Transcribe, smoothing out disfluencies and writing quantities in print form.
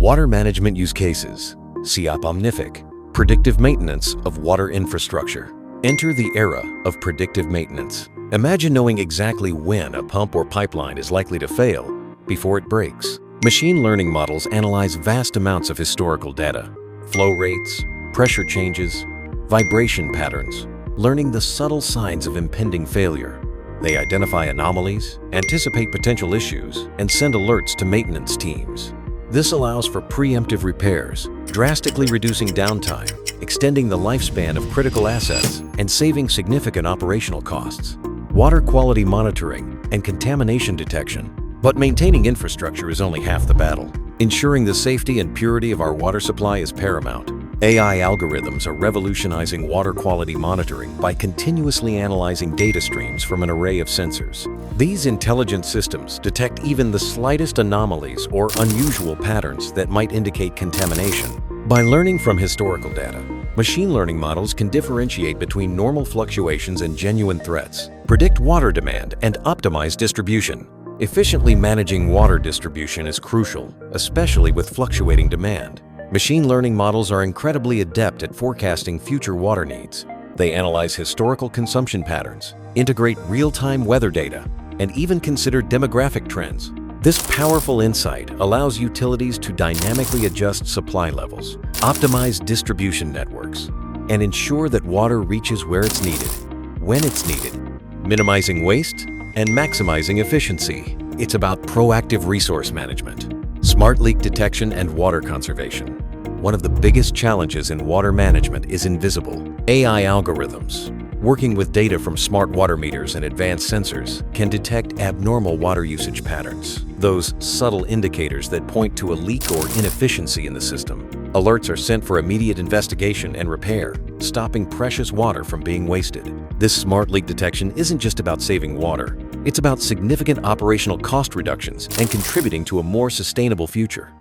Water management use cases. SEOP Omnific. Predictive maintenance of water infrastructure. Enter the era of predictive maintenance. Imagine knowing exactly when a pump or pipeline is likely to fail before it breaks. Machine learning models analyze vast amounts of historical data, flow rates, pressure changes, vibration patterns, learning the subtle signs of impending failure. They identify anomalies, anticipate potential issues, and send alerts to maintenance teams. This allows for preemptive repairs, drastically reducing downtime, extending the lifespan of critical assets, and saving significant operational costs. Water quality monitoring and contamination detection. But maintaining infrastructure is only half the battle. Ensuring the safety and purity of our water supply is paramount. AI algorithms are revolutionizing water quality monitoring by continuously analyzing data streams from an array of sensors. These intelligent systems detect even the slightest anomalies or unusual patterns that might indicate contamination. By learning from historical data, machine learning models can differentiate between normal fluctuations and genuine threats, predict water demand, and optimize distribution. Efficiently managing water distribution is crucial, especially with fluctuating demand. Machine learning models are incredibly adept at forecasting future water needs. They analyze historical consumption patterns, integrate real-time weather data, and even consider demographic trends. This powerful insight allows utilities to dynamically adjust supply levels, optimize distribution networks, and ensure that water reaches where it's needed, when it's needed, minimizing waste and maximizing efficiency. It's about proactive resource management, smart leak detection, and water conservation. One of the biggest challenges in water management is invisible AI algorithms. Working with data from smart water meters and advanced sensors can detect abnormal water usage patterns, those subtle indicators that point to a leak or inefficiency in the system. Alerts are sent for immediate investigation and repair, stopping precious water from being wasted. This smart leak detection isn't just about saving water. It's about significant operational cost reductions and contributing to a more sustainable future.